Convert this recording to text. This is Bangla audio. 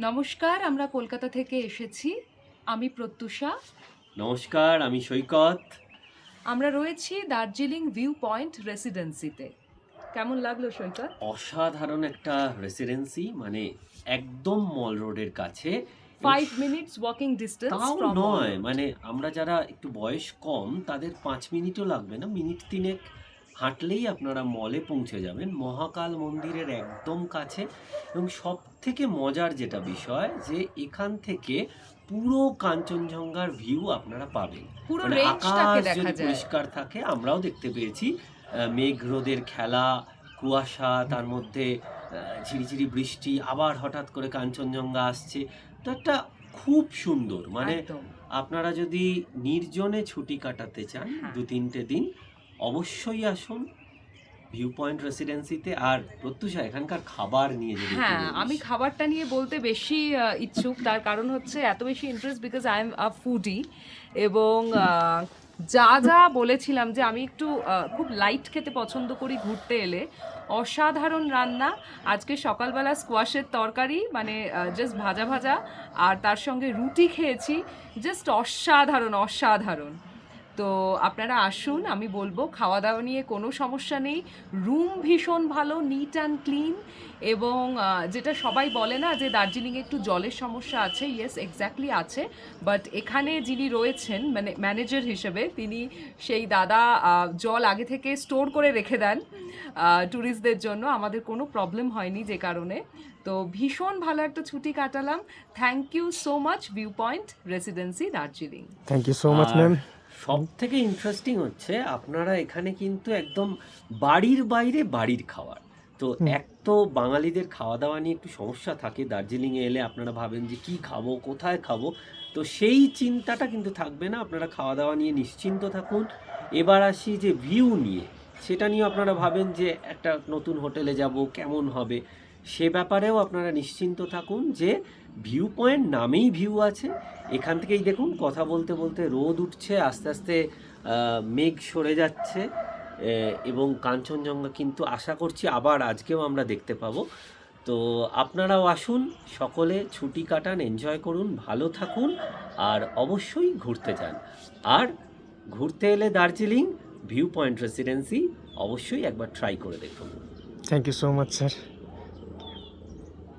নমস্কার, আমরা কলকাতা থেকে এসেছি। আমি প্রত্যুষা। নমস্কার, আমি সৈকত। আমরা রয়েছি দার্জিলিং ভিউ পয়েন্ট রেসিডেন্সিতে। কেমন লাগলো সৈকত? অসাধারণ একটা রেসিডেন্সি, মানে একদম মল রোডের কাছে। 5 minutes ওয়াকিং ডিস্টেন্স তাও ফ্রম মল নয়, রোড। মানে আমরা যারা একটু বয়স কম তাদের 5 মিনিটও লাগবে না, মিনিট তিনেক হাঁটলেই আপনারা মলে পৌঁছে যাবেন, মহাকাল মন্দিরের একদম কাছে। এবং সব থেকে মজার যেটা বিষয়, যে এখান থেকে পুরো কাঞ্চনজঙ্ঘার ভিউ আপনারা পাবেন। পুরো মানে রেঞ্জটাকে আকাশ দেখা যদি যায়। পরিষ্কার থাকে, আমরাও দেখতে পেয়েছি মেঘ রোদের খেলা, কুয়াশা, তার মধ্যে ঝিরিঝিরি বৃষ্টি, আবার হঠাৎ করে কাঞ্চনজঙ্ঘা আসছে। তো একটা খুব সুন্দর, মানে একদম। আপনারা যদি নির্জনে ছুটি কাটাতে চান হ্যাঁ। 2-3টে দিন, অবশ্যই আসুন ভিউ পয়েন্ট রেসিডেন্সিতে। আর প্রত্যুষা, এখানকার খাবার নিয়ে যদি একটু হ্যাঁ, বলিস। আমি খাবারটা নিয়ে বলতে বেশি ইচ্ছুক। তার কারণ হচ্ছে এত বেশি interest because I am a foodie. এবং যা যা বলেছিলাম যে আমি একটু খুব লাইট খেতে পছন্দ করি ঘুরতে এলে, অসাধারণ রান্না। আজকে সকালবেলা স্কোয়াশের তরকারি, মানে জাস্ট ভাজা ভাজা, আর তার সঙ্গে রুটি খেয়েছি। জাস্ট অসাধারণ অসাধারণ। তো আপনারা আসুন, আমি বলবো খাওয়া দাওয়া নিয়ে কোনো সমস্যা নেই। রুম ভীষণ ভালো, নিট অ্যান্ড ক্লিন। এবং যেটা সবাই বলে না যে দার্জিলিংয়ে একটু জলের সমস্যা আছে, ইয়েস এক্স্যাক্টলি আছে। বাট এখানে যিনি রয়েছেন মানে ম্যানেজার হিসেবে, তিনি সেই দাদা জল আগে থেকে স্টোর করে রেখে দেন ট্যুরিস্টদের জন্য। আমাদের কোনো প্রবলেম হয়নি যে কারণে। তো ভীষণ ভালো একটা ছুটি কাটালাম। Thank you so much view point residency Darjeeling. Thank you so much আর ম্যাম। সব থেকে ইন্টারেস্টিং হচ্ছে, আপনারা এখানে কিন্তু একদম বাড়ির বাইরে বাড়ির খাবার। তো এক তো বাঙালিদের খাওয়া দাওয়া নিয়ে একটু সমস্যা থাকে, দার্জিলিংয়ে এলে আপনারা ভাবেন যে কি খাবো, কোথায় খাবো। তো সেই চিন্তাটা কিন্তু থাকবে না, আপনারা খাওয়া দাওয়া নিয়ে নিশ্চিন্ত থাকুন। এবার আসি যে ভিউ নিয়ে, সেটা নিয়ে আপনারা ভাবেন যে একটা নতুন হোটেলে যাব, কেমন হবে। সে ব্যাপারেও আপনারা নিশ্চিন্ত থাকুন যে ভিউ পয়েন্ট নামেই ভিউ আছে। এখান থেকেই দেখুন, কথা বলতে বলতে রোদ উঠছে, আস্তে আস্তে মেঘ সরে যাচ্ছে, এবং কাঞ্চনজঙ্ঘা কিন্তু আশা করছি আবার আজকেও আমরা দেখতে পাবো। তো আপনারাও আসুন, সকলে ছুটি কাটান, এনজয় করুন, ভালো থাকুন, আর অবশ্যই ঘুরতে যান। আর ঘুরতে এলে দার্জিলিং ভিউ পয়েন্ট রেসিডেন্সি অবশ্যই একবার ট্রাই করে দেখুন। Thank you so much sir.